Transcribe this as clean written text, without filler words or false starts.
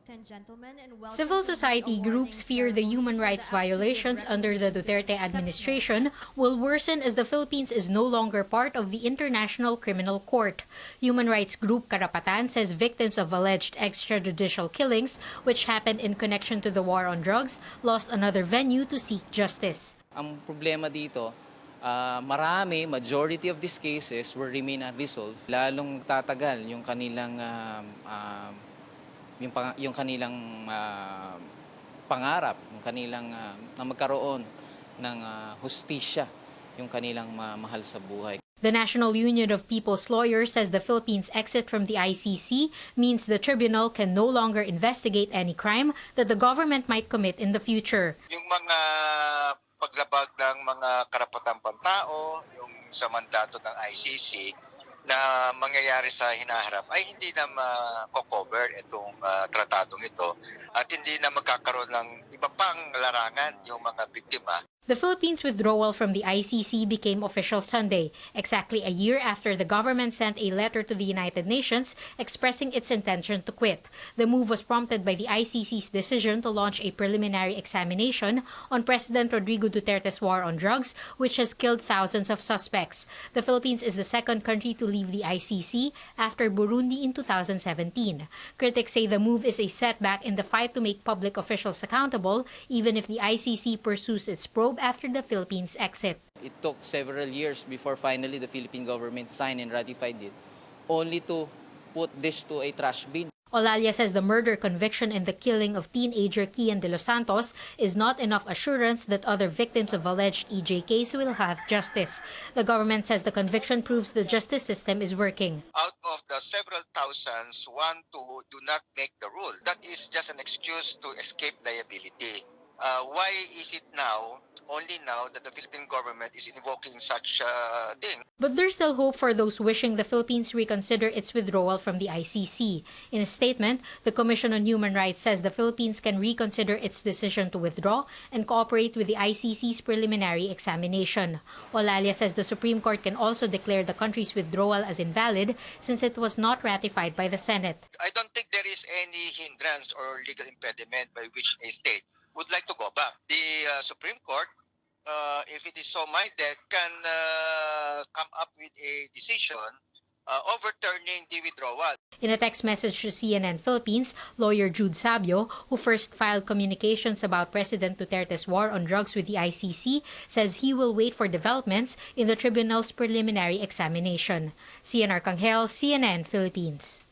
Civil society groups fear the human rights violations under the Duterte administration will worsen as the Philippines is no longer part of the International Criminal Court. Human rights group Karapatan says victims of alleged extrajudicial killings, which happened in connection to the war on drugs, lost another venue to seek justice. Ang problema dito, majority of these cases will remain unresolved. Lalong tatagal yung kanilang pangarap, yung kanilang na magkaroon ng hustisya, yung kanilang mahal sa buhay. The National Union of People's Lawyers says the Philippines' exit from the ICC means the tribunal can no longer investigate any crime that the government might commit in the future. Yung mga paglabag ng mga karapatang pantao, yung sa mandato ng ICC na mangyayari sa hinaharap ay hindi na ma-cover itong tratadong ito at hindi na magkakaroon ng iba pang larangan yung mga biktima. The Philippines' withdrawal from the ICC became official Sunday, exactly a year after the government sent a letter to the United Nations expressing its intention to quit. The move was prompted by the ICC's decision to launch a preliminary examination on President Rodrigo Duterte's war on drugs, which has killed thousands of suspects. The Philippines is the second country to leave the ICC after Burundi in 2017. Critics say the move is a setback in the fight to make public officials accountable, even if the ICC pursues its probe after the Philippines' exit. It took several years before finally the Philippine government signed and ratified it, only to put this to a trash bin. Olalia says the murder conviction in the killing of teenager Kian de los Santos is not enough assurance that other victims of alleged EJKs will have justice. The government says the conviction proves the justice system is working. Out of the several thousands, 1, 2 do not make the rule. That is just an excuse to escape liability. Why is it only now that the Philippine government is invoking such a thing? But there's still hope for those wishing the Philippines reconsider its withdrawal from the ICC. In a statement, the Commission on Human Rights says the Philippines can reconsider its decision to withdraw and cooperate with the ICC's preliminary examination. Olalia says the Supreme Court can also declare the country's withdrawal as invalid since it was not ratified by the Senate. I don't think there is any hindrance or legal impediment by which a state would like to go back. The Supreme Court, if it is so minded, can come up with a decision overturning the withdrawal. In a text message to CNN Philippines, lawyer Jude Sabio, who first filed communications about President Duterte's war on drugs with the ICC, says he will wait for developments in the tribunal's preliminary examination. Cian Arcangel, CNN Philippines.